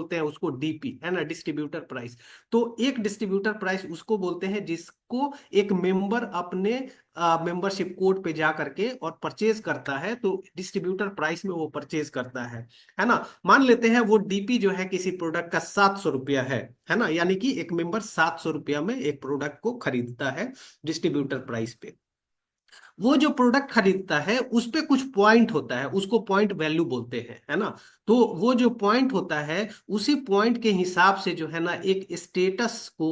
बोलते हैं उसको डीपी, है ना, डिस्ट्रीब्यूटर प्राइस। तो एक डिस्ट्रीब्यूटर प्राइस उसको बोलते हैं जिसको एक मेंबर अपने मेंबरशिप कोड पे जा करके और परचेज करता है, तो डिस्ट्रीब्यूटर प्राइस में वो परचेज करता है ना। मान लेते हैं वो डीपी जो है किसी प्रोडक्ट का 700 रुपया है ना, यानी कि एक मेंबर 700 रुपया में एक प्रोडक्ट को खरीदता है डिस्ट्रीब्यूटर प्राइस पे। वो जो प्रोडक्ट खरीदता है उस पे कुछ पॉइंट होता है, उसको पॉइंट वैल्यू बोलते हैं, है ना। तो वो जो पॉइंट होता है उसी पॉइंट के हिसाब से जो है ना एक स्टेटस को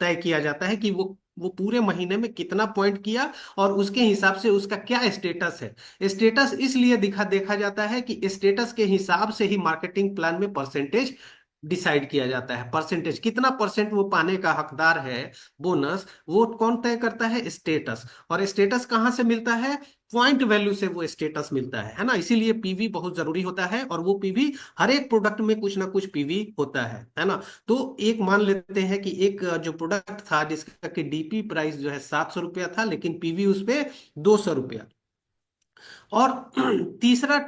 तय किया जाता है कि वो पूरे महीने में कितना पॉइंट किया और उसके हिसाब से उसका क्या स्टेटस है। स्टेटस इसलिए देखा जाता है कि स्टेटस के हिसाब से ही मार्केटिंग प्लान में परसेंटेज डिसाइड किया जाता है। परसेंटेज कितना परसेंट वो पाने का हकदार है बोनस, वो कौन तय करता है? स्टेटस। और स्टेटस कहाँ से मिलता है? पॉइंट वैल्यू से वो स्टेटस मिलता है ना। इसीलिए पीवी बहुत जरूरी होता है, और वो पीवी हर एक प्रोडक्ट में कुछ ना कुछ पीवी होता है ना। तो एक मान लेते हैं कि एक जो प्रोडक्ट था जिसका कि डीपी प्राइस जो है 700 रुपया था, लेकिन पीवी उस पे 200 रुपया। और तीसरा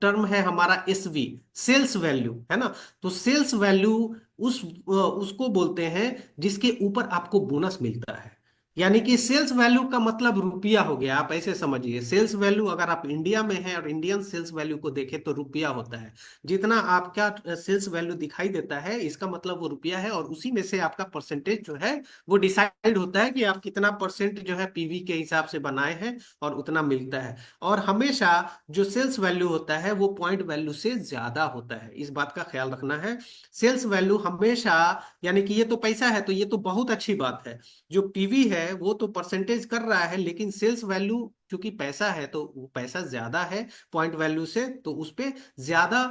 टर्म है हमारा एसवी, सेल्स वैल्यू, है ना। तो सेल्स वैल्यू उसको बोलते हैं जिसके ऊपर आपको बोनस मिलता है। यानी कि सेल्स वैल्यू का मतलब रुपया हो गया, आप ऐसे समझिए। सेल्स वैल्यू अगर आप इंडिया में हैं और इंडियन सेल्स वैल्यू को देखें तो रुपया होता है। जितना आपका सेल्स वैल्यू दिखाई देता है इसका मतलब वो रुपया है, और उसी में से आपका परसेंटेज जो है वो डिसाइड होता है कि आप कितना परसेंट जो है पीवी के हिसाब से बनाए हैं, और उतना मिलता है। और हमेशा जो सेल्स वैल्यू होता है वो पॉइंट वैल्यू से ज्यादा होता है, इस बात का ख्याल रखना है। सेल्स वैल्यू हमेशा, यानी कि ये तो पैसा है तो ये तो बहुत अच्छी बात है। जो पीवी है वो तो परसेंटेज कर रहा है, लेकिन सेल्स वैल्यू चूंकि पैसा है तो वो पैसा ज्यादा है पॉइंट वैल्यू से, तो उस पे ज्यादा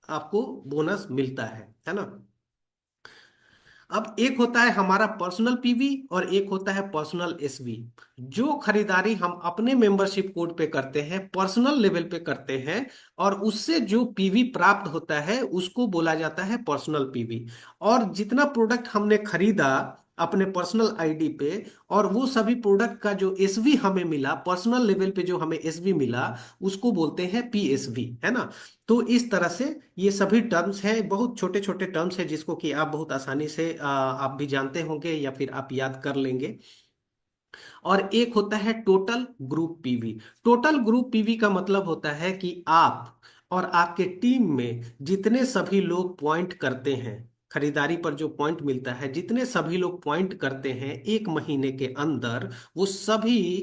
आपको बोनस मिलता है ना। अब एक होता है हमारा पर्सनल पीवी और एक होता है पर्सनल एसवी। जो खरीदारी हम अपने मेंबरशिप कोड पे करते हैं, पर्सनल लेवल पे करते हैं, और उससे जो पीवी प्राप्त होता है उसको बोला जाता है पर्सनल पीवी। और जितना प्रोडक्ट हमने खरीदा अपने पर्सनल आईडी पे, और वो सभी प्रोडक्ट का जो एसवी हमें मिला, पर्सनल लेवल पे जो हमें एसवी मिला, उसको बोलते हैं पीएसवी, है ना। तो इस तरह से ये सभी टर्म्स हैं, बहुत छोटे छोटे टर्म्स हैं जिसको कि आप बहुत आसानी से आप भी जानते होंगे या फिर आप याद कर लेंगे। और एक होता है total group PV. Total group PV का मतलब होता है कि आप और आपके टीम में जितने सभी लोग पॉइंट करते हैं, खरीदारी पर जो पॉइंट मिलता है, जितने सभी लोग पॉइंट करते हैं एक महीने के अंदर, वो सभी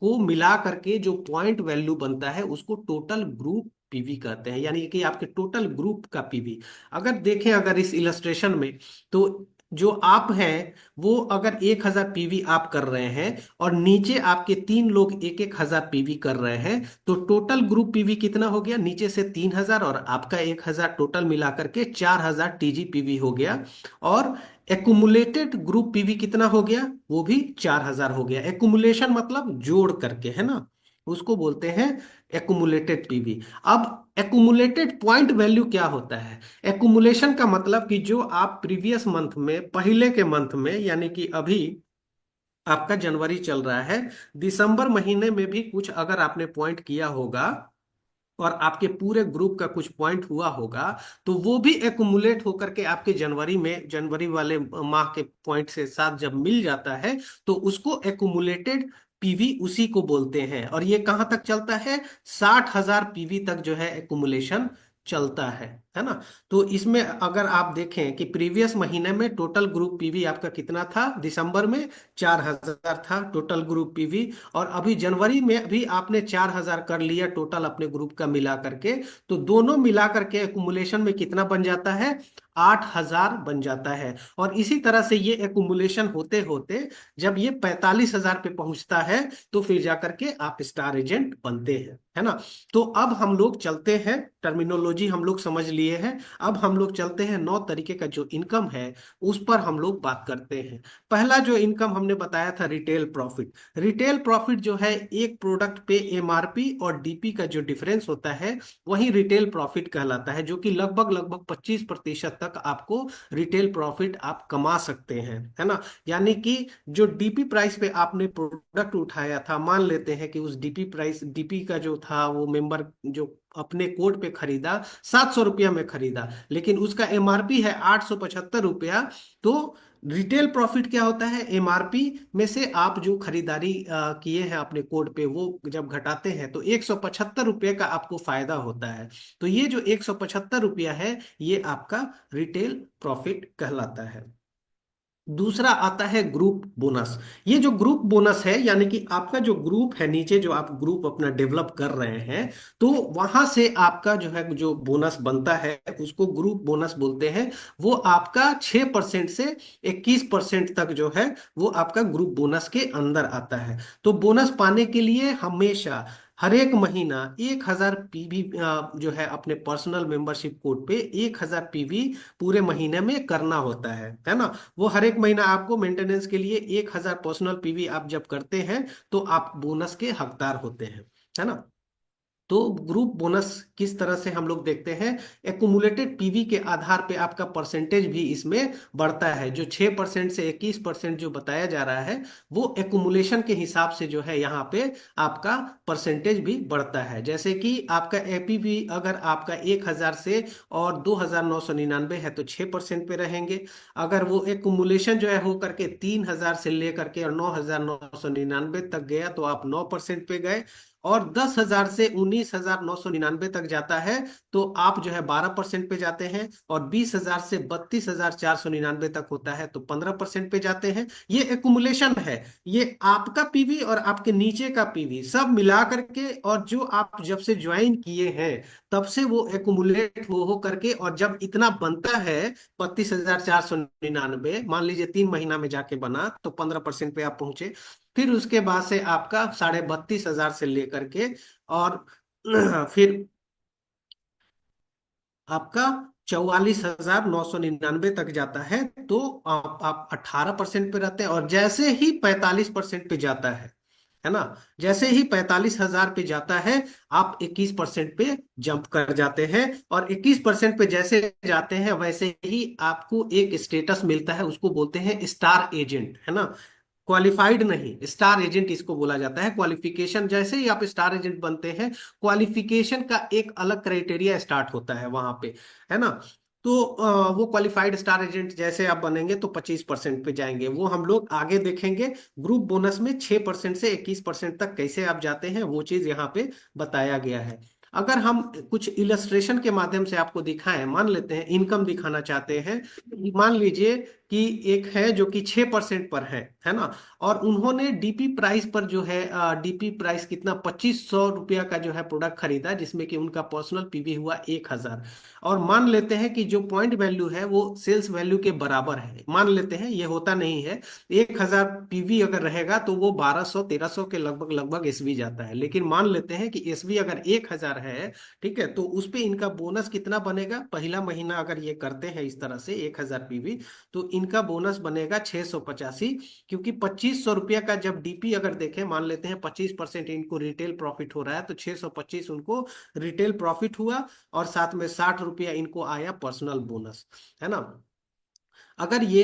को मिला करके जो पॉइंट वैल्यू बनता है उसको टोटल ग्रुप पीवी कहते हैं, यानी कि आपके टोटल ग्रुप का पीवी। अगर देखें, अगर इस इलस्ट्रेशन में, तो जो आप हैं वो अगर 1000 पीवी आप कर रहे हैं और नीचे आपके 3 लोग 1000 पीवी कर रहे हैं, तो टोटल ग्रुप पीवी कितना हो गया? नीचे से 3000 और आपका 1000, टोटल मिला करके 4000 टीजी पीवी हो गया। और एकुमुलेटेड ग्रुप पीवी कितना हो गया? वो भी 4000 हो गया। एकुमुलेशन मतलब जोड़ करके, है ना, उसको बोलते हैं एकुमुलेटेड पीवी। अब एकुमुलेटेड पॉइंट वैल्यू क्या होता है? एकुमुलेशन का मतलब कि जो आप प्रीवियस मंथ में, पहले के मंथ में, यानी कि अभी आपका जनवरी चल रहा है, दिसंबर महीने में भी कुछ अगर आपने पॉइंट किया होगा और आपके पूरे ग्रुप का कुछ पॉइंट हुआ होगा, तो वो भी एकुमुलेट होकर के आपके जनवरी में, जनवरी वाले माह के पॉइंट से साथ जब मिल जाता है, तो उसको एकुमुलेटेड पीवी उसी को बोलते हैं। और ये कहां तक चलता है? 60,000 पीवी तक जो है एकुमुलेशन चलता है ना। तो इसमें अगर आप देखें कि प्रीवियस महीने में टोटल ग्रुप पीवी आपका कितना था, दिसंबर में 4000 था टोटल ग्रुप पीवी, और अभी जनवरी में भी आपने 4000 कर लिया टोटल अपने ग्रुप का मिला करके, तो दोनों मिला करके एकुमुलेशन में कितना बन जाता है? 8000 बन जाता है। और इसी तरह से ये एकुमुलेशन होते होते जब ये 45,000 पे पहुंचता है, तो फिर जाकर के आप स्टार एजेंट बनते हैं, है ना। तो अब हम लोग चलते हैं, टर्मिनोलॉजी हम लोग समझ लिए हैं। अब हम लोग चलते हैं 9 तरीके का जो इनकम है उस पर हम लोग बात करते हैं। पहला जो इनकम हमने बताया था रिटेल प्रॉफिट। रिटेल प्रॉफिट जो है एक प्रोडक्ट पे एमआरपी और डीपी का जो डिफरेंस होता है वही रिटेल प्रॉफिट कहलाता है, जो कि लगभग लगभग 25% तक आपको रिटेल प्रॉफिट आप कमा सकते हैं, है ना। यानी कि जो डीपी प्राइस पे आपने प्रोडक्ट उठाया था, मान लेते हैं कि उस डीपी प्राइस, डीपी का जो था वो मेंबर जो अपने कोड पे खरीदा 700 रुपया में खरीदा, लेकिन उसका एमआरपी है 875 रुपया। तो रिटेल प्रॉफिट क्या होता है, एमआरपी में से आप जो खरीदारी किए हैं अपने कोड पे, वो जब घटाते हैं तो 175 रुपये का आपको फायदा होता है। तो ये जो 175 रुपया है, ये आपका रिटेल प्रॉफिट कहलाता है। दूसरा आता है ग्रुप बोनस। ये जो ग्रुप बोनस है, यानी कि आपका जो ग्रुप है नीचे, जो आप ग्रुप अपना डेवलप कर रहे हैं, तो वहां से आपका जो है जो बोनस बनता है उसको ग्रुप बोनस बोलते हैं। वो आपका 6% से 21% तक जो है वो आपका ग्रुप बोनस के अंदर आता है। तो बोनस पाने के लिए हमेशा हर एक महीना 1000 पीवी जो है अपने पर्सनल मेंबरशिप कोड पे 1000 पीवी पूरे महीने में करना होता है ना। वो हर एक महीना आपको मेंटेनेंस के लिए 1000 पर्सनल पीवी आप जब करते हैं तो आप बोनस के हकदार होते हैं, है ना। तो ग्रुप बोनस किस तरह से हम लोग देखते हैं, एकुमुलेटेड पीवी के आधार पे आपका परसेंटेज भी इसमें बढ़ता है। जो 6% से 21% जो बताया जा रहा है, वो एकुमुलेशन के हिसाब से जो है यहाँ पे आपका परसेंटेज भी बढ़ता है। जैसे कि आपका एपीवी अगर आपका 1000 से और 2999 है तो 6% पे रहेंगे। अगर वो एकुमुलेशन जो है हो करके 3000 से लेकर के और 9999 तक गया तो आप 9% पे गए। और 10,000 से 19,999 तक जाता है तो आप जो है 12% पे जाते हैं। और 20,000 से 32,499 तक होता है तो 15% पे जाते हैं। ये एकुमुलेशन है। ये आपका पीवी और आपके नीचे का पीवी सब मिला करके, और जो आप जब से ज्वाइन किए हैं तब से वो एकुमुलेट हो करके, और जब इतना बनता है 32,499, मान लीजिए 3 महीना में जाके बना तो 15% पे आप पहुंचे। फिर उसके बाद से आपका 32,500 से लेकर के, और फिर आपका 44,999 तक जाता है। तो आप 18% पे रहते हैं। और जैसे ही 45% पे जाता है ना, जैसे ही 45,000 पे जाता है, आप 21% पे जंप कर जाते हैं। और 21% पे जैसे जाते हैं वैसे ही आपको एक स्टेटस मिलता है, उसको बोलते हैं स्टार एजेंट, है ना। क्वालिफाइड नहीं, स्टार एजेंट इसको बोला जाता है। क्वालिफिकेशन जैसे ही आप स्टार एजेंट बनते हैं, क्वालिफिकेशन का एक अलग क्राइटेरिया स्टार्ट होता है वहां पे, है ना। तो वो क्वालिफाइड स्टार एजेंट जैसे आप बनेंगे तो 25% पे जाएंगे, वो हम लोग आगे देखेंगे। ग्रुप बोनस में 6% से 21% तक कैसे आप जाते हैं वो चीज यहाँ पे बताया गया है। अगर हम कुछ इलस्ट्रेशन के माध्यम से आपको दिखाएं, मान लेते हैं इनकम दिखाना चाहते हैं। मान लीजिए कि एक है जो कि 6% पर है ना। और उन्होंने डीपी प्राइस पर जो है, डीपी प्राइस कितना, 2500 रुपया का जो है प्रोडक्ट खरीदा, जिसमें कि उनका पर्सनल पीवी हुआ 1000। और मान लेते हैं कि जो पॉइंट वैल्यू है वो सेल्स वैल्यू के बराबर है, मान लेते हैं, ये होता नहीं है। 1000 पीवी अगर रहेगा तो वो 1200-1300 के लगभग लगभग एसवी जाता है। लेकिन मान लेते हैं कि एसवी अगर 1000 है, ठीक है, तो उस पे इनका बोनस कितना बनेगा, पहला महीना अगर ये करते हैं इस तरह से 1000 पीवी, तो इनका बोनस बनेगा 685। क्योंकि 2500 रुपया का जब डीपी अगर देखें, मान लेते हैं 25% इनको रिटेल प्रॉफिट हो रहा है, तो 625 उनको रिटेल प्रॉफिट हुआ। और साथ में 60 रुपया इनको आया पर्सनल बोनस, है ना। अगर ये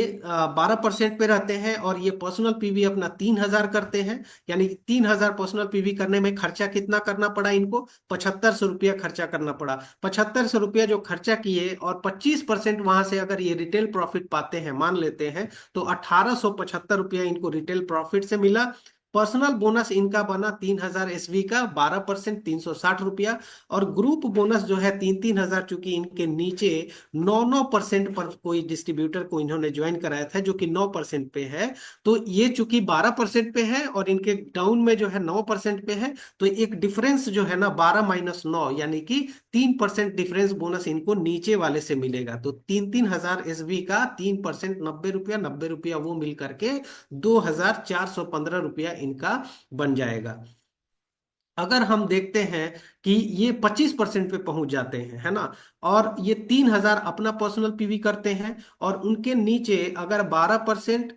12% पे रहते हैं और ये पर्सनल पीवी अपना 3000 करते हैं, यानी कि 3000 पर्सनल पीवी करने में खर्चा कितना करना पड़ा इनको, 7500 रुपया खर्चा करना पड़ा। 7500 रुपया जो खर्चा किए, और 25% वहां से अगर ये रिटेल प्रॉफिट पाते हैं मान लेते हैं, तो 1875 रुपया इनको रिटेल प्रॉफिट से मिला। पर्सनल बोनस इनका बना 3000 एसवी का, 12%, 360 रुपया। और ग्रुप बोनस जो है 3-3 हजार, चूंकि इनके नीचे 9-9% पर कोई डिस्ट्रीब्यूटर को इन्होंने ज्वाइन कराया था जो कि 9% पे है, तो ये चूंकि 12% पे है और इनके डाउन में जो है 9% पे है, तो एक डिफरेंस जो है ना 12-9, यानी कि 3% डिफरेंस बोनस इनको नीचे वाले से मिलेगा। तो 3-3 हजार एसबी का 3%, 90 रुपया, 90 रुपया वो मिल करके 2415 रुपया इनका बन जाएगा। अगर हम देखते हैं कि ये 25% पे पहुंच जाते हैं, है ना, और ये 3,000 अपना पर्सनल पीवी करते हैं, और उनके नीचे अगर 12%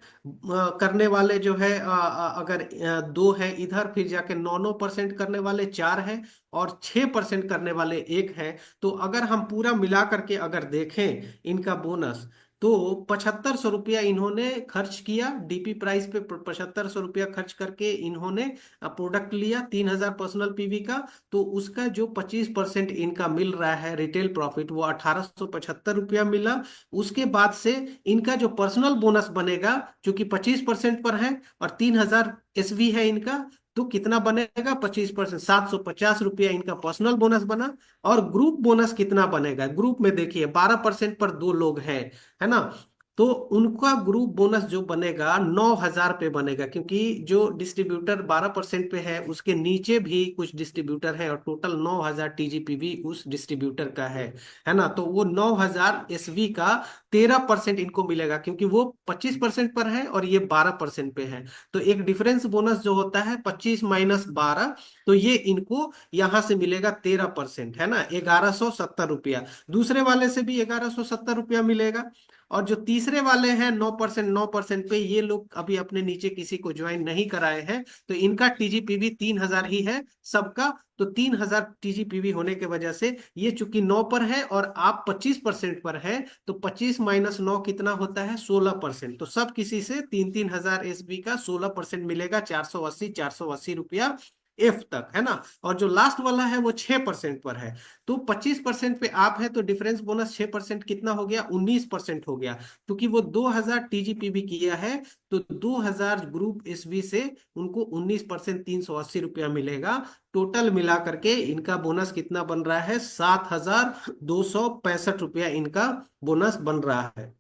करने वाले जो है अगर दो है इधर, फिर जाके 9% करने वाले चार हैं, और 6% करने वाले एक हैं, तो अगर हम पूरा मिला करके अगर देखें इनका बोनस, तो 7,500 रुपया इन्होंने खर्च किया डीपी प्राइस पे। 7,500 रुपया खर्च करके इन्होंने प्रोडक्ट लिया 3,000 पर्सनल पीवी का, तो उसका जो 25% इनका मिल रहा है रिटेल प्रॉफिट, वो 1,875 रुपया मिला। उसके बाद से इनका जो पर्सनल बोनस बनेगा, जो कि 25% पर है और 3,000 एसवी है इनका, तो कितना बनेगा? 25%, 750 रुपया इनका पर्सनल बोनस बना। और ग्रुप बोनस कितना बनेगा? ग्रुप में देखिए 12% पर दो लोग हैं, है ना, तो उनका ग्रुप बोनस जो बनेगा 9,000 पे बनेगा, क्योंकि जो डिस्ट्रीब्यूटर 12% पे है उसके नीचे भी कुछ डिस्ट्रीब्यूटर है, और टोटल 9,000 टीजीपीवी उस डिस्ट्रीब्यूटर का है ना, तो वो 9,000 एसवी का 13% इनको मिलेगा, क्योंकि वो 25% पर है और ये 12% पे है। तो एक डिफरेंस बोनस जो होता है 25 - 12, तो ये इनको यहां से मिलेगा 13%, है ना, 1,170 रुपया। दूसरे वाले से भी 1,170 रुपया मिलेगा। और जो तीसरे वाले हैं 9%, 9% पे, ये लोग अभी अपने नीचे किसी को ज्वाइन नहीं कराए हैं, तो इनका टीजीपीवी 3,000 ही है सबका। तो 3,000 टीजीपीवी होने की वजह से ये चूंकि 9 पर है और आप 25% पर है, तो 25 - 9 कितना होता है? 16%। तो सब किसी से 3,000 एसबी का 16% मिलेगा, 480 एफ तक, है ना। और जो लास्ट वाला है वो 6% पर है। तो 25% पे आप है, तो डिफरेंस बोनस 6% कितना हो गया? 19% हो गया, क्योंकि वो 2,000 टीजीपीबी किया है, तो 2,000 ग्रुप एसबी से उनको 19%, 380 रुपया मिलेगा। टोटल मिला करके इनका बोनस कितना बन रहा है? 7,265 रुपया इनका बोनस बन रहा है।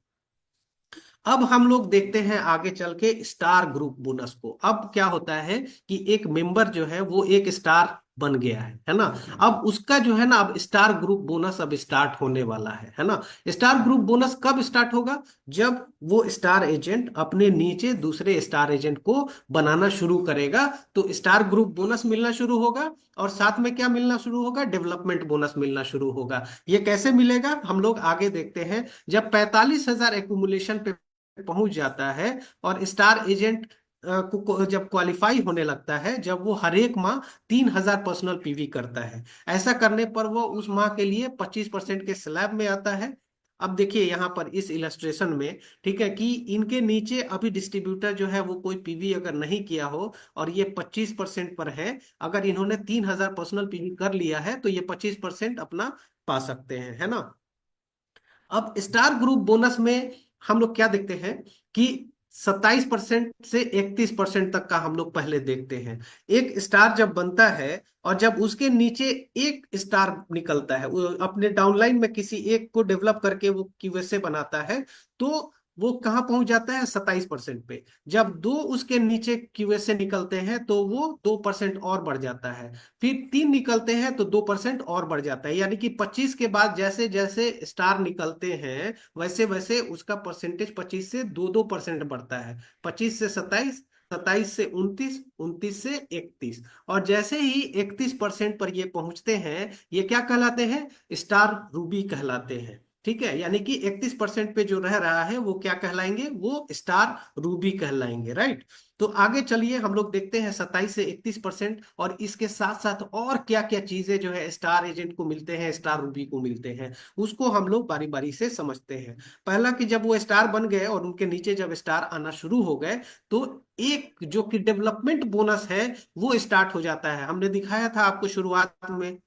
अब हम लोग देखते हैं आगे चल के स्टार ग्रुप बोनस को। अब क्या होता है कि एक मेंबर जो है वो एक स्टार बन गया है ना, अब उसका जो है ना, अब स्टार ग्रुप बोनस अब स्टार्ट होने वाला है ना। स्टार ग्रुप बोनस कब स्टार्ट होगा? जब वो स्टार एजेंट अपने नीचे दूसरे स्टार एजेंट को बनाना शुरू करेगा, तो स्टार ग्रुप बोनस मिलना शुरू होगा। और साथ में क्या मिलना शुरू होगा? डेवलपमेंट बोनस मिलना शुरू होगा। ये कैसे मिलेगा हम लोग आगे देखते हैं। जब 45,000 एक्यूमुलेशन पे पहुंच जाता है, और स्टार एजेंट को जब क्वालिफाई होने लगता है, जब वो हर एक माह 3,000 पर्सनल पीवी करता है, ऐसा करने पर वो उस माह के लिए 25% के स्लैब में आता है। अब देखिए यहाँ पर इस इलस्ट्रेशन में, ठीक है, कि इनके नीचे अभी डिस्ट्रीब्यूटर जो है वो कोई पीवी अगर नहीं किया हो, और ये 25% पर है, अगर इन्होंने 3,000 पर्सनल पीवी कर लिया है, तो ये 25% अपना पा सकते हैं, है ना। अब स्टार ग्रुप बोनस में हम लोग क्या देखते हैं कि 27% से 31% तक का हम लोग पहले देखते हैं। एक स्टार जब बनता है और जब उसके नीचे एक स्टार निकलता है, वो अपने डाउनलाइन में किसी एक को डेवलप करके वो क्यूएसए बनाता है, तो वो कहाँ पहुंच जाता है? 27% पे। जब दो उसके नीचे क्यूएसए निकलते हैं, तो वो 2% और बढ़ जाता है। फिर तीन निकलते हैं तो 2% और बढ़ जाता है, यानी कि 25 के बाद जैसे जैसे स्टार निकलते हैं, वैसे वैसे उसका परसेंटेज 25 से 2-2% बढ़ता है। 25 से 27, 27 से 29, 29 से 31, और जैसे ही 31% पर ये पहुंचते हैं, ये क्या कहलाते हैं? स्टार रूबी कहलाते हैं। ठीक है, यानी कि 31% पे जो रह रहा है वो क्या कहलाएंगे? वो स्टार रूबी कहलाएंगे, राइट। तो आगे चलिए हम लोग देखते हैं 27 से 31%, और इसके साथ साथ और क्या क्या चीजें जो है स्टार एजेंट को मिलते हैं, स्टार रूबी को मिलते हैं, उसको हम लोग बारी बारी से समझते हैं। पहला कि जब वो स्टार बन गए और उनके नीचे जब स्टार आना शुरू हो गए, तो एक जो कि डेवलपमेंट बोनस है वो स्टार्ट हो जाता है। हमने दिखाया था आपको शुरुआत में,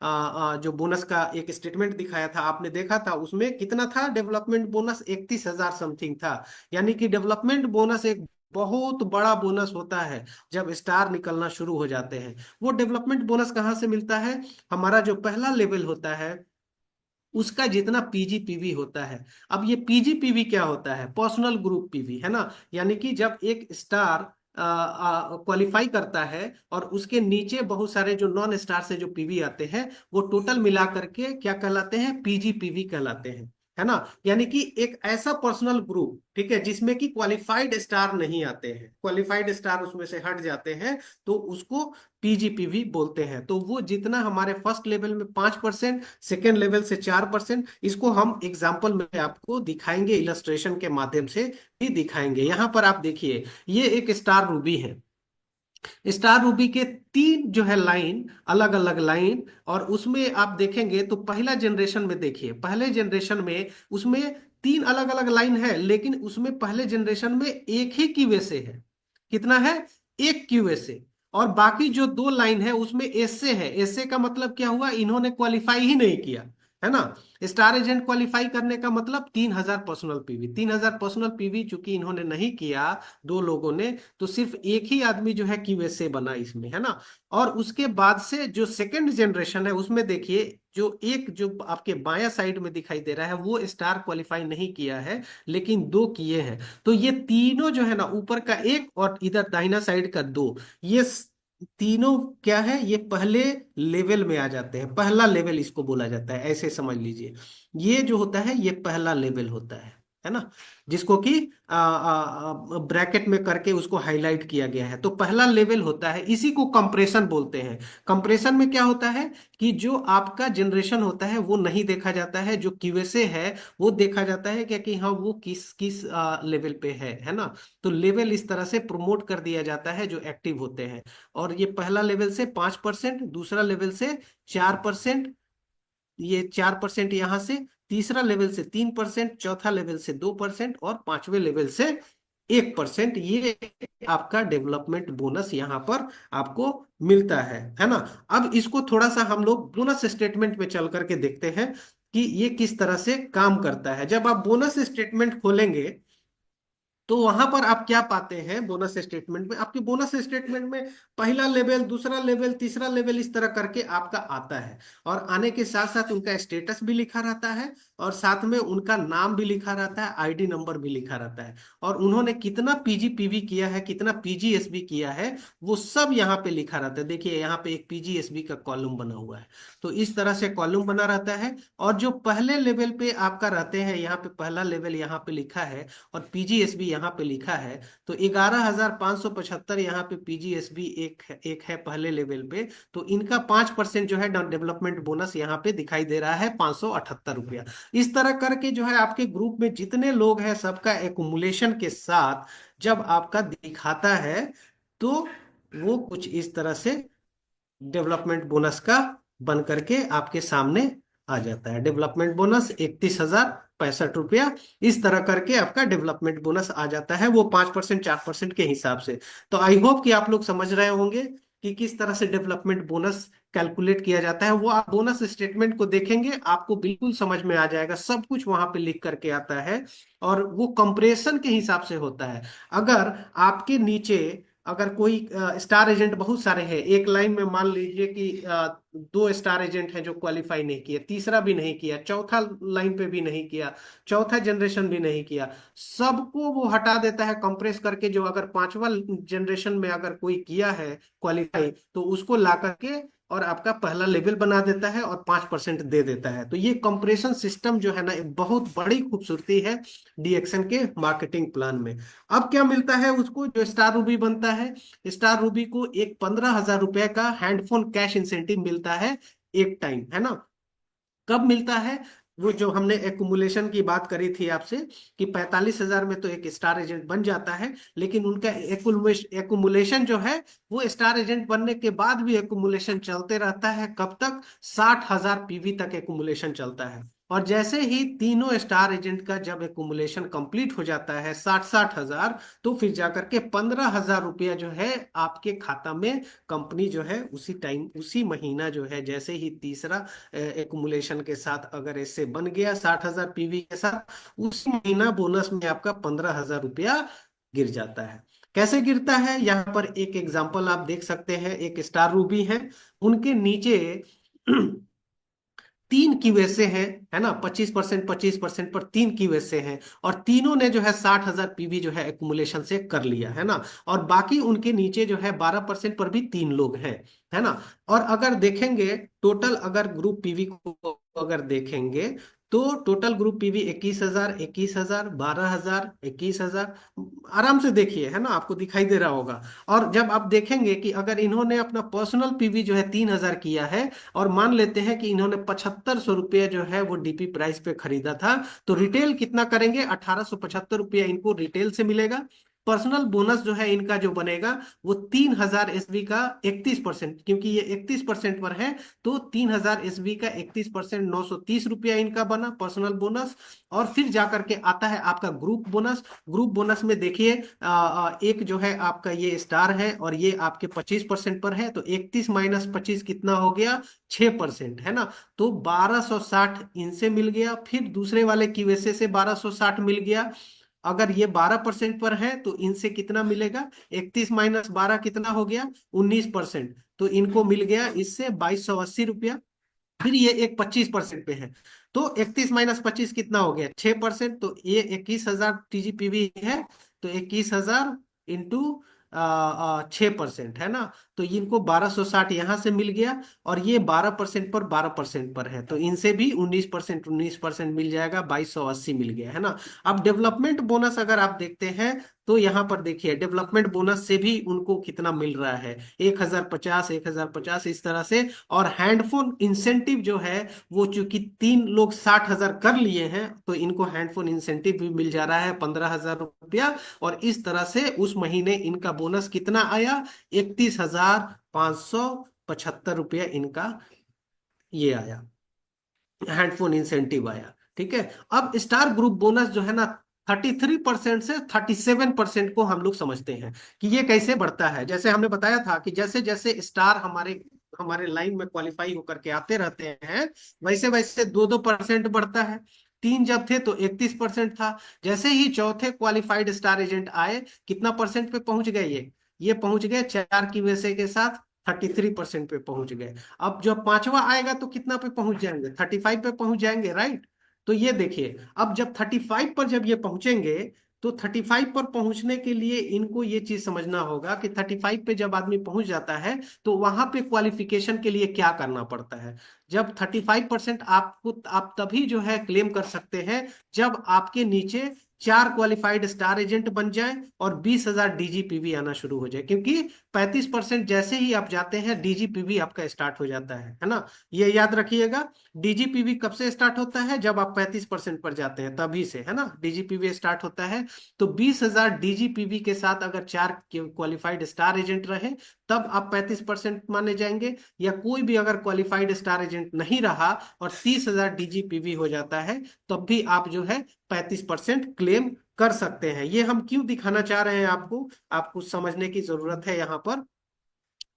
जो बोनस का एक स्टेटमेंट दिखाया था, आपने देखा था उसमें कितना था डेवलपमेंट बोनस? 31,000 समथिंग था। यानी कि डेवलपमेंट बोनस एक बहुत बड़ा बोनस होता है जब स्टार निकलना शुरू हो जाते हैं। वो डेवलपमेंट बोनस कहाँ से मिलता है? हमारा जो पहला लेवल होता है उसका जितना पीजीपीवी होता है। अब ये पीजीपीवी क्या होता है? पर्सनल ग्रुप पीवी, है ना। यानी कि जब एक स्टार क्वालिफाई करता है और उसके नीचे बहुत सारे जो नॉन स्टार से जो पीवी आते हैं, वो टोटल मिला करके क्या कहलाते हैं? पीजीपीवी कहलाते हैं, है ना। यानी कि एक ऐसा पर्सनल ग्रुप, ठीक है, जिसमें कि क्वालिफाइड स्टार नहीं आते हैं, क्वालिफाइड स्टार उसमें से हट जाते हैं, तो उसको पीजीपीवी बोलते हैं। तो वो जितना हमारे फर्स्ट लेवल में 5%, सेकेंड लेवल से 4%, इसको हम एग्जाम्पल में आपको दिखाएंगे, इलस्ट्रेशन के माध्यम से भी दिखाएंगे। यहाँ पर आप देखिए, ये एक स्टार रूबी है। स्टार रूबी के तीन जो है लाइन, अलग अलग लाइन, और उसमें आप देखेंगे तो पहला जनरेशन में देखिए, पहले जनरेशन में उसमें तीन अलग अलग लाइन है, लेकिन उसमें पहले जनरेशन में एक ही क्यूए से है। कितना है? एक क्यूए से। और बाकी जो दो लाइन है उसमें एस से है। एस से का मतलब क्या हुआ? इन्होंने क्वालिफाई ही नहीं किया, है ना। स्टार एजेंट क्वालिफाई करने का मतलब 3,000 पर्सनल पीवी, 3,000 पर्सनल पीवी चूंकि इन्होंने नहीं किया, दो लोगों ने, तो सिर्फ एक ही आदमी जो है क्यूएसए बना इसमें, है ना। और उसके बाद से जो सेकंड जनरेशन है उसमें देखिए, जो एक जो आपके बायां साइड में दिखाई दे रहा है वो स्टार क्वालिफाई नहीं किया है, लेकिन दो किए हैं। तो ये तीनों जो है ना, ऊपर का एक और इधर दाहिना साइड का दो, ये तीनों क्या है? ये पहले लेवल में आ जाते हैं। पहला लेवल इसको बोला जाता है, ऐसे समझ लीजिए। ये जो होता है ये पहला लेवल होता है ना, जिसको कि ब्रैकेट में करके उसको हाईलाइट किया गया है। तो पहला लेवल होता है, इसी को कंप्रेशन बोलते हैं। कंप्रेशन में क्या होता है कि जो आपका जनरेशन होता है वो नहीं देखा जाता है, जो क्यूएसए है वो देखा जाता है, क्या कि हाँ वो किस किस लेवल पे है ना। तो लेवल इस तरह से प्रमोट कर दिया जाता है जो एक्टिव होते हैं। और ये पहला लेवल से 5%, दूसरा लेवल से 4%, ये 4% यहां से, तीसरा लेवल से 3%, चौथा लेवल से 2%, और पांचवें लेवल से 1%। ये आपका डेवलपमेंट बोनस यहाँ पर आपको मिलता है ना। अब इसको थोड़ा सा हम लोग बोनस स्टेटमेंट में चल करके देखते हैं कि ये किस तरह से काम करता है। जब आप बोनस स्टेटमेंट खोलेंगे तो वहां पर आप क्या पाते हैं? बोनस स्टेटमेंट में, आपके बोनस स्टेटमेंट में पहला लेवल, दूसरा लेवल, तीसरा लेवल, इस तरह करके आपका आता है। और आने के साथ साथ उनका स्टेटस भी लिखा रहता है, और साथ में उनका नाम भी लिखा रहता है, आईडी नंबर भी लिखा रहता है, और उन्होंने कितना पीजीपीवी किया है, कितना पीजीएसबी किया है, वो सब यहाँ पे लिखा रहता है। देखिए यहाँ पे एक पीजीएसबी का कॉलम बना हुआ है। तो इस तरह से कॉलम बना रहता है। और जो पहले लेवल पे आपका रहते हैं, यहाँ पे पहला लेवल यहाँ पे लिखा है, और पीजीएसबी यहाँ पे लिखा है। तो 11,575 यहाँ पे पीजीएसबी एक है पहले लेवल पे। तो इनका 5% जो है डेवलपमेंट बोनस यहाँ पे दिखाई दे रहा है, 578 रुपया। इस तरह करके जो है आपके ग्रुप में जितने लोग हैं सबका एकुमुलेशन के साथ जब आपका दिखाता है, तो वो कुछ इस तरह से डेवलपमेंट बोनस का बन करके आपके सामने आ जाता है। डेवलपमेंट बोनस 31,065 रुपया, इस तरह करके आपका डेवलपमेंट बोनस आ जाता है, वो 5%, 4% के हिसाब से। तो आई होप कि आप लोग समझ रहे होंगे कि किस तरह से डेवलपमेंट बोनस कैलकुलेट किया जाता है। वो आप बोनस स्टेटमेंट को देखेंगे आपको बिल्कुल समझ में आ जाएगा, सब कुछ वहां पे लिख करके आता है। और वो कंप्रेशन के हिसाब से होता है। अगर आपके नीचे अगर कोई स्टार एजेंट बहुत सारे हैं, एक लाइन में मान लीजिए कि दो स्टार एजेंट हैं जो क्वालिफाई नहीं किए, तीसरा भी नहीं किया, चौथा लाइन पे भी नहीं किया, चौथा जनरेशन भी नहीं किया, सबको वो हटा देता है कंप्रेस करके। जो अगर पांचवा जनरेशन में अगर कोई किया है क्वालिफाई, तो उसको ला करके और आपका पहला लेवल बना देता है और 5% दे देता है। तो ये कंप्रेशन सिस्टम जो है ना, एक बहुत बड़ी खूबसूरती है डीएक्सन के मार्केटिंग प्लान में। अब क्या मिलता है उसको? जो स्टार रूबी बनता है, स्टार रूबी को एक 15,000 रुपए का हैंडफोन कैश इंसेंटिव मिलता है, एक टाइम, है ना। कब मिलता है? वो जो हमने एकुमुलेशन की बात करी थी आपसे, कि 45,000 में तो एक स्टार एजेंट बन जाता है, लेकिन उनका एकुमुलेशन जो है, वो स्टार एजेंट बनने के बाद भी एकुमुलेशन चलते रहता है। कब तक? 60,000 पीवी तक एकुमुलेशन चलता है। और जैसे ही तीनों स्टार एजेंट का जब एकुमुलेशन कंप्लीट हो जाता है, 60-60,000, तो फिर जाकर के 15,000 रुपया जो है आपके खाता में कंपनी जो है उसी टाइम, उसी महीना जो है, जैसे ही तीसरा एकुमुलेशन के साथ अगर ऐसे बन गया 60,000 पीवी के साथ, उसी महीना बोनस में आपका 15,000 रुपया गिर जाता है। कैसे गिरता है? यहाँ पर एक एग्जांपल आप देख सकते हैं। एक स्टार रूबी है, उनके नीचे तीन क्यूएसए हैं, है ना। 25%, 25% पर तीन क्यूएसए हैं, और तीनों ने जो है 60,000 पीवी जो है एकुमुलेशन से कर लिया, है ना। और बाकी उनके नीचे जो है 12% पर भी तीन लोग हैं, है ना। और अगर देखेंगे टोटल, अगर ग्रुप पीवी को अगर देखेंगे, तो टोटल ग्रुप पीवी 21,000, 21,000, 12,000, 21,000, आराम से देखिए, है ना, आपको दिखाई दे रहा होगा। और जब आप देखेंगे कि अगर इन्होंने अपना पर्सनल पीवी जो है 3,000 किया है, और मान लेते हैं कि इन्होंने 7,500 रुपये जो है वो डीपी प्राइस पे खरीदा था, तो रिटेल कितना करेंगे, 1,875 रुपया इनको रिटेल से मिलेगा। पर्सनल बोनस जो है इनका जो बनेगा वो 3,000 एसवी का 31%, क्योंकि ये 31% पर है, तो 3,000 एसवी का 31%, 930 रुपया इनका बना पर्सनल बोनस। और फिर जाकर के आता है आपका ग्रुप बोनस। ग्रुप बोनस में देखिए, एक जो है आपका ये स्टार है, और ये आपके 25% पर है, तो 31 - 25 कितना हो गया, 6%, है ना। तो 1,260 इनसे मिल गया, फिर दूसरे वाले की वजह से 1,260 मिल गया। अगर ये 12% पर है तो इनसे कितना मिलेगा, 31 - 12 कितना हो गया, 19%, तो इनको मिल गया इससे 2,280 रुपया। फिर ये एक 25% पे है, तो 31 - 25 कितना हो गया, 6%, तो ये 21,000 टीजीपीवी है, तो 21,000 इंटू 6%, है ना। तो इनको 1,260 यहां से मिल गया, और ये 12% पर 12% पर है, तो इनसे भी 19%, 19% मिल जाएगा, 2,280 मिल गया, है ना। अब डेवलपमेंट बोनस अगर आप देखते हैं, तो यहाँ पर देखिए डेवलपमेंट बोनस से भी उनको कितना मिल रहा है, 1,050, 1,050 इस तरह से। और हैंडफोन इंसेंटिव जो है, वो चूंकि 3 लोग 60,000 कर लिए हैं, तो इनको हैंडफोन इंसेंटिव भी मिल जा रहा है 15,000 रुपया। और इस तरह से उस महीने इनका बोनस कितना आया, 31,575 रुपया इनका ये आया, हैंडफोन इंसेंटिव आया। ठीक है। अब स्टार ग्रुप बोनस जो है ना, 33% से 37% को हम लोग समझते हैं कि ये कैसे बढ़ता है। जैसे हमने बताया था कि जैसे जैसे स्टार हमारे हमारे लाइन में क्वालिफाई होकर के आते रहते हैं, वैसे वैसे 2-2% बढ़ता है। 3 जब थे तो 31% था। जैसे ही चौथे क्वालिफाइड स्टार एजेंट आए, कितना परसेंट पे पहुंच गए ये पहुंच गए 4 की वजह के साथ 33% पे पहुंच गए। अब जब पांचवा आएगा तो कितना पे पहुंच जाएंगे, 35 पे पहुंच जाएंगे, राइट। तो ये देखिए, अब जब 35 पर जब ये पहुंचेंगे, तो 35 पर पहुंचने के लिए इनको ये चीज समझना होगा कि 35 पे जब आदमी पहुंच जाता है, तो वहां पे क्वालिफिकेशन के लिए क्या करना पड़ता है। जब 35% आपको, आप तभी जो है क्लेम कर सकते हैं जब आपके नीचे 4 क्वालिफाइड स्टार एजेंट बन जाए और 20,000 डीजीपीवी आना शुरू हो जाए, क्योंकि 35% जैसे ही आप जाते हैं डीजीपीवी आपका स्टार्ट हो जाता है ना। ये याद रखिएगा, डीजीपीवी कब से स्टार्ट होता है, जब आप 35% पर जाते हैं तभी से, है ना, डीजीपीवी स्टार्ट होता है। तो 20,000 डीजीपीवी के साथ अगर 4 क्वालिफाइड स्टार एजेंट रहे, तब आप 35% माने जाएंगे। या कोई भी अगर क्वालिफाइड स्टार एजेंट नहीं रहा और 30,000 डीजीपीवी हो जाता है, तब भी आप जो है 35% क्लेम कर सकते हैं। ये हम क्यों दिखाना चाह रहे हैं आपको, आपको समझने की जरूरत है यहाँ पर।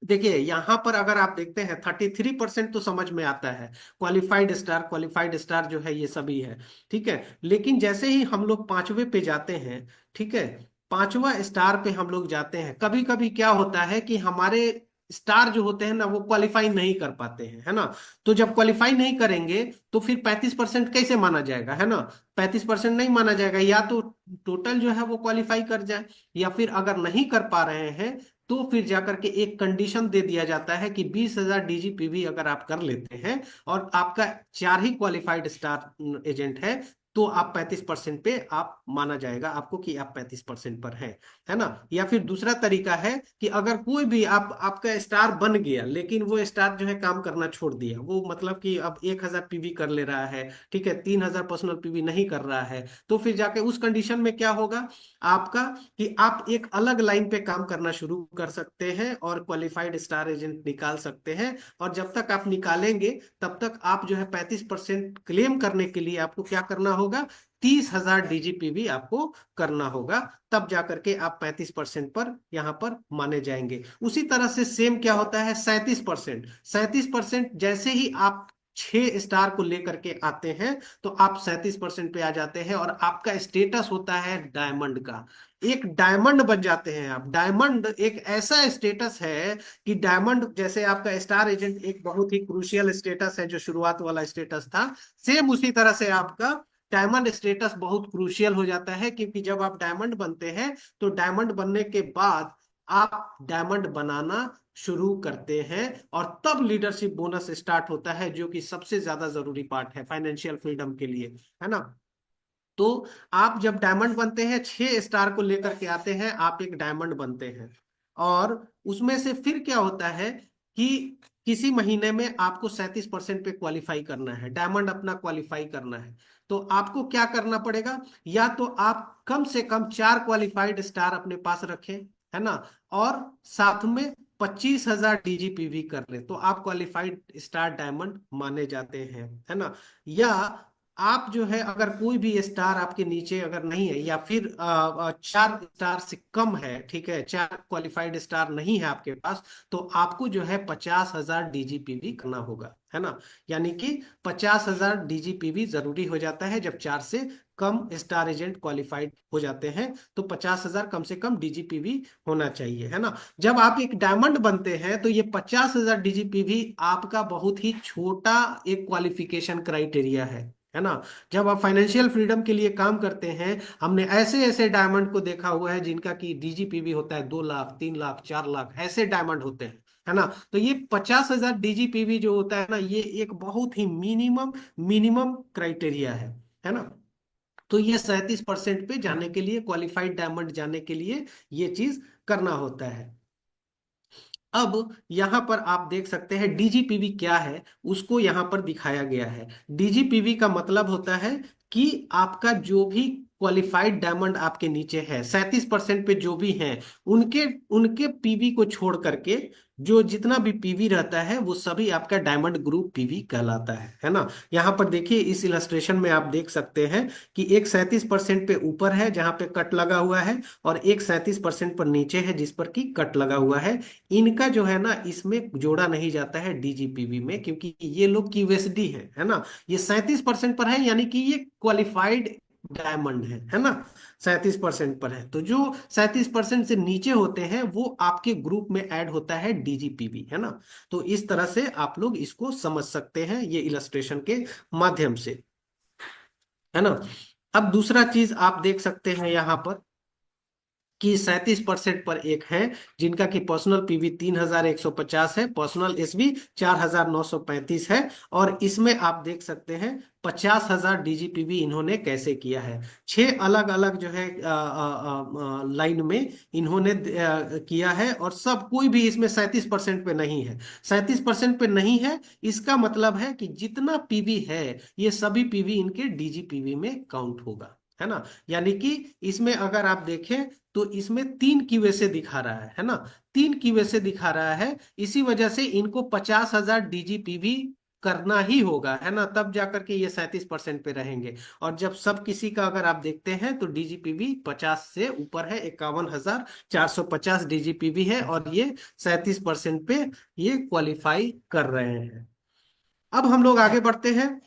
देखिए यहाँ पर अगर आप देखते हैं 33% तो समझ में आता है, क्वालिफाइड स्टार जो है ये सभी है। ठीक है। लेकिन जैसे ही हम लोग पांचवे पे जाते हैं, ठीक है, पांचवा स्टार पे हम लोग जाते हैं, कभी कभी क्या होता है कि हमारे स्टार जो होते हैं ना, वो क्वालिफाई नहीं कर पाते हैं, है ना। तो जब क्वालिफाई नहीं करेंगे, तो फिर 35% कैसे माना जाएगा, है ना। 35% नहीं माना जाएगा, या तो टोटल जो है वो क्वालिफाई कर जाए, या फिर अगर नहीं कर पा रहे हैं, तो फिर जाकर के एक कंडीशन दे दिया जाता है कि 20,000 डीजीपीवी अगर आप कर लेते हैं और आपका 4 ही क्वालिफाइड स्टार एजेंट है, तो आप 35% पे आप माना जाएगा आपको कि आप 35% पर हैं, है ना। या फिर दूसरा तरीका है कि अगर कोई भी आपका स्टार बन गया, लेकिन वो स्टार जो है काम करना छोड़ दिया, वो मतलब कि अब 1,000 पीवी कर ले रहा है, ठीक है, 3,000 पर्सनल पीवी नहीं कर रहा है, तो फिर जाके उस कंडीशन में क्या होगा आपका, कि आप एक अलग लाइन पे काम करना शुरू कर सकते हैं और क्वालिफाइड स्टार एजेंट निकाल सकते हैं। और जब तक आप निकालेंगे, तब तक आप जो है 35% क्लेम करने के लिए आपको क्या करना होगा, 30,000 डीजीपीवी आपको करना होगा, तब जाकर के आप 35% पर यहाँ पर माने जाएंगे। उसी तरह से सेम क्या होता है, 37%। 37% जैसे ही आप 6 स्टार को लेकर के आते हैं, तो आप 37% पे आ जाते हैं, और आपका स्टेटस होता है डायमंड का। एक डायमंड बन जाते हैं आप। डायमंड एक ऐसा स्टेटस है कि डायमंड, जैसे आपका स्टार एजेंट एक बहुत ही क्रूशियल स्टेटस है जो शुरुआत वाला स्टेटस था, सेम उसी तरह से आपका डायमंड स्टेटस बहुत क्रूशियल हो जाता है, क्योंकि जब आप डायमंड बनते हैं, तो डायमंड बनने के बाद आप डायमंड बनाना शुरू करते हैं, और तब लीडरशिप बोनस स्टार्ट होता है, जो कि सबसे ज्यादा जरूरी पार्ट है फाइनेंशियल फ्रीडम के लिए, है ना। तो आप जब डायमंड बनते हैं, 6 स्टार को लेकर के आते हैं, आप एक डायमंड बनते हैं। और उसमें से फिर क्या होता है कि किसी महीने में आपको 37% पे क्वालिफाई करना है, डायमंड अपना क्वालिफाई करना है। तो आपको क्या करना पड़ेगा, या तो आप कम से कम 4 क्वालिफाइड स्टार अपने पास रखें, है ना, और साथ में 25,000 डीजीपीवी कर ले, तो आप क्वालिफाइड स्टार डायमंड माने जाते हैं, है ना। या आप जो है, अगर कोई भी स्टार आपके नीचे अगर नहीं है, या फिर 4 स्टार से कम है, ठीक है, 4 क्वालिफाइड स्टार नहीं है आपके पास, तो आपको जो है 50,000 डीजीपीवी करना होगा, है ना। यानी कि 50,000 डीजीपीवी जरूरी हो जाता है जब 4 से कम स्टार एजेंट क्वालिफाइड हो जाते हैं, तो 50,000 कम से कम डीजीपीवी होना चाहिए, है ना। जब आप एक डायमंड बनते हैं, तो ये 50,000 डीजीपीवी आपका बहुत ही छोटा एक क्वालिफिकेशन क्राइटेरिया है ना। जब आप फाइनेंशियल फ्रीडम के लिए काम करते हैं, हमने ऐसे ऐसे डायमंड को देखा हुआ है जिनका कि डीजीपीवी होता है 2 लाख, 3 लाख, 4 लाख, ऐसे डायमंड होते हैं, है ना। तो ये 50,000 डीजीपीवी जो होता है ना, ये एक बहुत ही मिनिमम मिनिमम क्राइटेरिया है ना। तो ये 37% पे जाने के लिए, क्वालिफाइड डायमंड जाने के लिए, ये चीज करना होता है। अब यहां पर आप देख सकते हैं डीजीपीवी क्या है, उसको यहां पर दिखाया गया है। डीजीपीवी का मतलब होता है कि आपका जो भी क्वालिफाइड डायमंड आपके नीचे है, 37% पे जो भी हैं, उनके उनके पीवी को छोड़ करके जो जितना भी पीवी रहता है, वो सभी आपका डायमंड ग्रुप पीवी कहलाता है ना। यहाँ पर देखिए, इस इलस्ट्रेशन में आप देख सकते हैं कि एक 37% पे ऊपर है जहां पे कट लगा हुआ है, और एक 37% पर नीचे है जिस पर कि कट लगा हुआ है। इनका जो है ना, इसमें जोड़ा नहीं जाता है डीजीपीवी में, क्योंकि ये लोग क्यूएसडी है ना। ये 37% पर है, यानी कि ये क्वालिफाइड डायमंड है ना। 37% पर है, तो जो 37% से नीचे होते हैं, वो आपके ग्रुप में ऐड होता है डीजीपीवी, है ना। तो इस तरह से आप लोग इसको समझ सकते हैं, ये इलस्ट्रेशन के माध्यम से, है ना। अब दूसरा चीज आप देख सकते हैं यहां पर कि 37% पर एक है जिनका कि पर्सनल पीवी 3,150 है, पर्सनल एसवी 4,935 है। और इसमें आप देख सकते हैं 50,000 डीजीपीवी इन्होंने कैसे किया है। 6 अलग अलग जो है लाइन में इन्होंने किया है, और सब कोई भी इसमें 37% पे नहीं है। 37% पे नहीं है, इसका मतलब है कि जितना पीवी है, ये सभी पीवी इनके डीजीपीवी में काउंट होगा, है ना। यानी कि इसमें अगर आप देखें, तो इसमें 3 क्यूएसए दिखा रहा है ना। 3 क्यूएसए दिखा रहा है, इसी वजह से इनको 50,000 डीजीपीवी करना ही होगा, है ना, तब जाकर के ये 37% पे रहेंगे। और जब सब किसी का अगर आप देखते हैं, तो डीजीपीवी 50 से ऊपर है, 51,450 डीजीपीवी है, और ये 37% पे ये क्वालिफाई कर रहे हैं। अब हम लोग आगे बढ़ते हैं,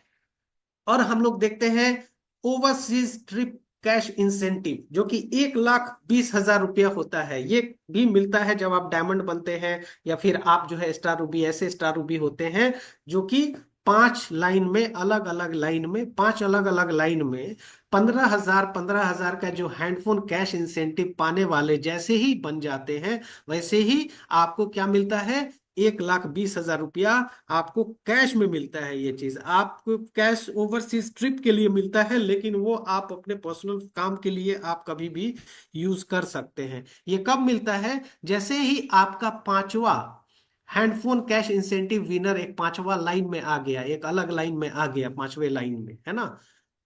और हम लोग देखते हैं ओवरसीज ट्रिप कैश इंसेंटिव, जो कि 1,20,000 रुपया होता है। ये भी मिलता है जब आप डायमंड बनते हैं, या फिर आप जो है स्टार रूबी, ऐसे स्टार रूबी होते हैं जो कि 5 लाइन में, अलग अलग लाइन में, 5 अलग अलग लाइन में 15,000 का जो हैंडफोन कैश इंसेंटिव पाने वाले जैसे ही बन जाते हैं, वैसे ही आपको क्या मिलता है, 1,20,000 रुपया आपको कैश में मिलता है। ये चीज आपको कैश ओवरसीज ट्रिप के लिए मिलता है, लेकिन वो आप अपने पर्सनल काम के लिए आप कभी भी यूज कर सकते हैं। ये कब मिलता है, जैसे ही आपका पांचवा हैंडफोन कैश इंसेंटिव विनर एक पांचवा लाइन में आ गया, एक अलग लाइन में आ गया, पांचवे लाइन में, है ना,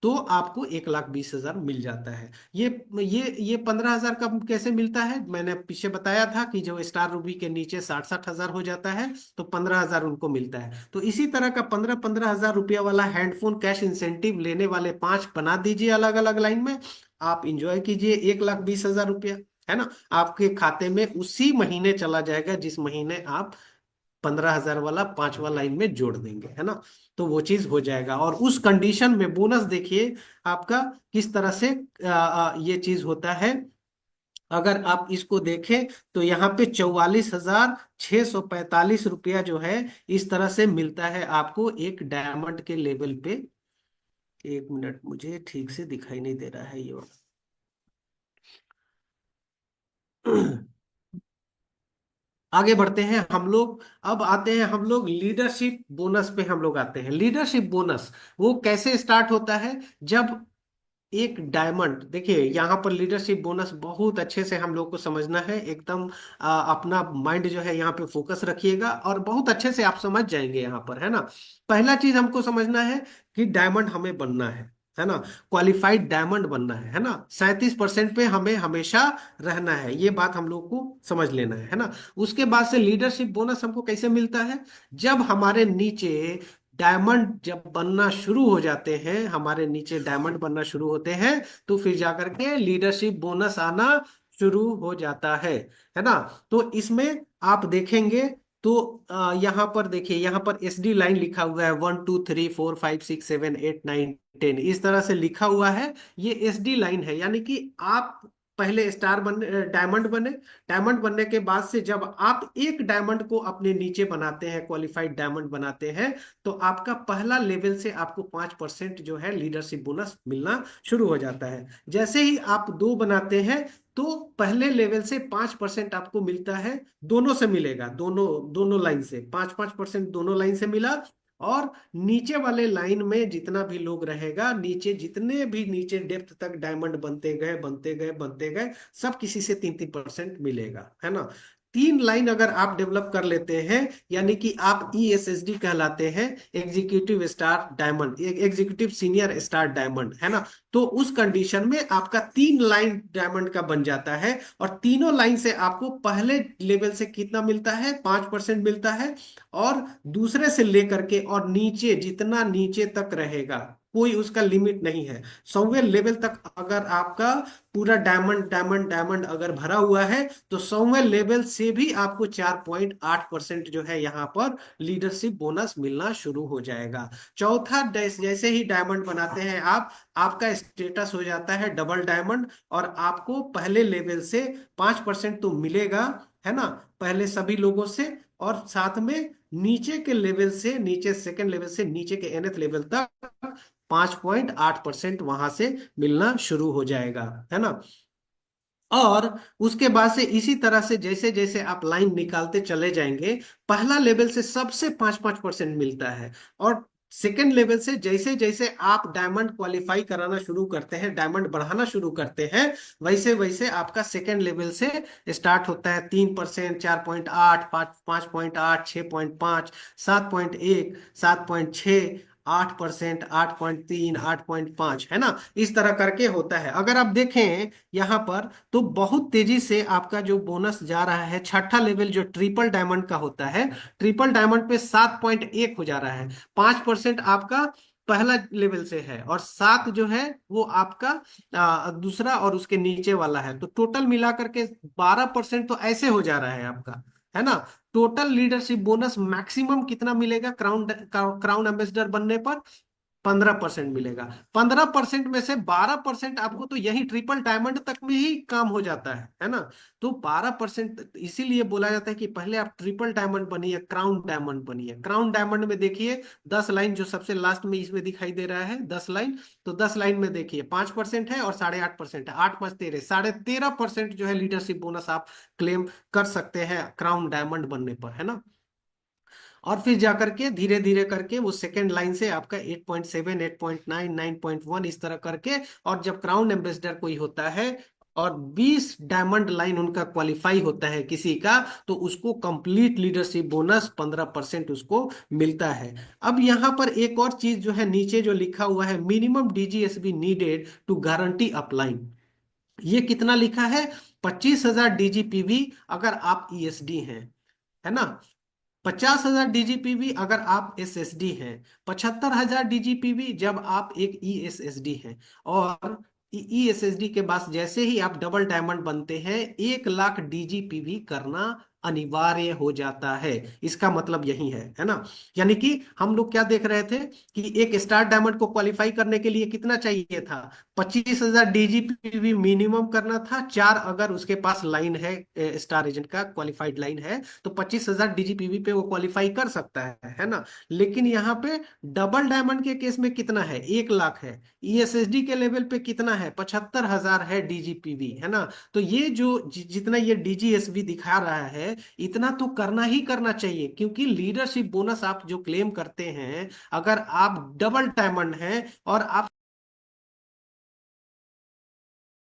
तो आपको 1,20,000 मिल जाता है। ये 15,000 का कैसे मिलता है, मैंने पीछे बताया था कि जो स्टार रूबी के नीचे 60,000 हो जाता है, तो 15,000 उनको मिलता है। तो इसी तरह का 15,000 रुपया वाला हैंडफोन कैश इंसेंटिव लेने वाले 5 बना दीजिए अलग अलग लाइन में। आप इंजॉय कीजिए 1,20,000 रुपया, है ना। आपके खाते में उसी महीने चला जाएगा जिस महीने आप 15,000 वाला पांचवा लाइन में जोड़ देंगे, है ना। तो वो चीज हो जाएगा, और उस कंडीशन में बोनस देखिए आपका किस तरह से ये चीज होता है। अगर आप इसको देखें, तो यहाँ पे 44,645 रुपया जो है, इस तरह से मिलता है आपको एक डायमंड के लेवल पे। 1 मिनट, मुझे ठीक से दिखाई नहीं दे रहा है ये वाला। आगे बढ़ते हैं हम लोग। अब आते हैं हम लोग लीडरशिप बोनस पे, हम लोग आते हैं लीडरशिप बोनस। वो कैसे स्टार्ट होता है? जब एक डायमंड, देखिए यहाँ पर लीडरशिप बोनस बहुत अच्छे से हम लोग को समझना है एकदम। अपना माइंड जो है यहाँ पे फोकस रखिएगा और बहुत अच्छे से आप समझ जाएंगे यहाँ पर, है ना। पहला चीज हमको समझना है कि डायमंड हमें बनना है ना। क्वालिफाइड डायमंड बनना है ना। 37% पे हमें हमेशा रहना है, ये बात हम लोग को समझ लेना है ना। उसके बाद से लीडरशिप बोनस हमको कैसे मिलता है? जब हमारे नीचे डायमंड जब बनना शुरू हो जाते हैं, हमारे नीचे डायमंड बनना शुरू होते हैं, तो फिर जाकर के लीडरशिप बोनस आना शुरू हो जाता है ना। तो इसमें आप देखेंगे तो यहाँ पर देखिए, यहाँ पर एसडी लाइन लिखा हुआ है, 1 2 3 4 5 6 7 8 9 10, इस तरह से लिखा हुआ है। ये एसडी लाइन है, यानी कि आप पहले स्टार बन डायमंड बने। डायमंड बनने के बाद से जब आप एक डायमंड को अपने नीचे बनाते हैं, क्वालिफाइड डायमंड बनाते हैं, तो आपका पहला लेवल से आपको 5% जो है लीडरशिप बोनस मिलना शुरू हो जाता है। जैसे ही आप दो बनाते हैं, तो पहले लेवल से 5% आपको मिलता है, दोनों से मिलेगा, दोनों दोनों लाइन से 5-5% दोनों लाइन से मिला। और नीचे वाले लाइन में जितना भी लोग रहेगा, नीचे जितने भी नीचे डेप्थ तक डायमंड बनते गए बनते गए बनते गए, सब किसी से 3-3% मिलेगा, है ना। 3 लाइन अगर आप डेवलप कर लेते हैं, यानी कि आप ESSD कहलाते हैं, executive star diamond, executive senior star diamond, है ना। तो उस कंडीशन में आपका 3 लाइन डायमंड का बन जाता है, और तीनों लाइन से आपको पहले लेवल से कितना मिलता है? 5% मिलता है। और दूसरे से लेकर के और नीचे, जितना नीचे तक रहेगा, कोई उसका लिमिट नहीं है। 100वें लेवल तक अगर आपका पूरा डायमंड डायमंड डायमंड अगर भरा हुआ है, तो 100वें लेवल से भी आपको 4.8% जो है यहाँ पर लीडरशिप बोनस मिलना शुरू हो जाएगा। चौथा, जैसे ही डायमंड बनाते हैं आप, आपका स्टेटस हो जाता है डबल डायमंड, और आपको पहले लेवल से 5% तो मिलेगा, है ना, पहले सभी लोगों से। और साथ में नीचे के लेवल से, नीचे सेकंड लेवल से नीचे के nth लेवल तक 5.8% वहां से मिलना शुरू हो जाएगा, है ना। और उसके बाद से इसी तरह से जैसे जैसे आप लाइन निकालते चले जाएंगे, पहला लेवल से सबसे 5-5% मिलता है। और सेकेंड लेवल से जैसे जैसे आप डायमंड क्वालिफाई कराना शुरू करते हैं, डायमंड बढ़ाना शुरू करते हैं, वैसे वैसे आपका सेकेंड लेवल से स्टार्ट होता है 3%, 4.8, 5.8, 6.5, 7.1, 7.6, 8%, 8.3, 8.5, है ना। इस तरह करके होता है। अगर आप देखें यहाँ पर, तो बहुत तेजी से आपका जो बोनस जा रहा है, छठा लेवल जो ट्रिपल डायमंड का होता है, ट्रिपल डायमंड पे 7.1 हो जा रहा है। 5% आपका पहला लेवल से है, और 7 जो है वो आपका दूसरा और उसके नीचे वाला है। तो टोटल मिला करके 12% तो ऐसे हो जा रहा है आपका, है ना। टोटल लीडरशिप बोनस मैक्सिमम कितना मिलेगा क्राउन क्राउन एम्बेसडर बनने पर? 15% मिलेगा। 15% में से 12% आपको तो यही ट्रिपल डायमंड तक में ही काम हो जाता है ना। तो 12% इसीलिए बोला जाता है कि पहले आप ट्रिपल डायमंड बनिए, क्राउन डायमंड बनिए। क्राउन डायमंड में देखिए 10 लाइन जो सबसे लास्ट में इसमें दिखाई दे रहा है, 10 लाइन। तो 10 लाइन में देखिए 5% है और 8.5% है, 8 5 13, 13.5% जो है लीडरशिप बोनस आप क्लेम कर सकते हैं क्राउन डायमंड बनने पर, है ना। और फिर जाकर के धीरे धीरे करके वो सेकेंड लाइन से आपका 8.7, 8.9, 9.1, इस तरह करके। और जब क्राउन एम्बेसडर कोई होता है और 20 डायमंड लाइन उनका क्वालिफाई होता है किसी का, तो उसको कंप्लीट लीडरशिप बोनस 15% उसको मिलता है। अब यहाँ पर एक और चीज जो है, नीचे जो लिखा हुआ है, minimum DGSB needed to guarantee upline, ये कितना लिखा है? 25,000 DGPV अगर आप ESD हैं, है ना। 50,000 DGPV अगर आप SSD हैं। 75,000 DGPV जब आप एक ESSD हैं। और ESSD के बाद जैसे ही आप डबल डायमंड बनते हैं, 1 लाख DGPV करना अनिवार्य हो जाता है। इसका मतलब यही है ना। यानी कि हम लोग क्या देख रहे थे कि एक स्टार डायमंड को क्वालिफाई करने के लिए कितना चाहिए था? 25,000 DGPV मिनिमम करना था। 4 अगर उसके पास लाइन है, स्टार एजेंट का क्वालिफाइड लाइन है, तो 25,000 DGPV पे वो क्वालिफाई कर सकता है ना। लेकिन यहाँ पे डबल डायमंड के केस में कितना है? 1 लाख है। ESSD के लेवल पे कितना है? 75,000 है DGPV, है ना। तो ये जो जितना ये DGSV दिखा रहा है, है, इतना तो करना ही करना चाहिए, क्योंकि लीडरशिप बोनस आप जो क्लेम करते हैं, अगर आप डबल डायमंड हैं और आप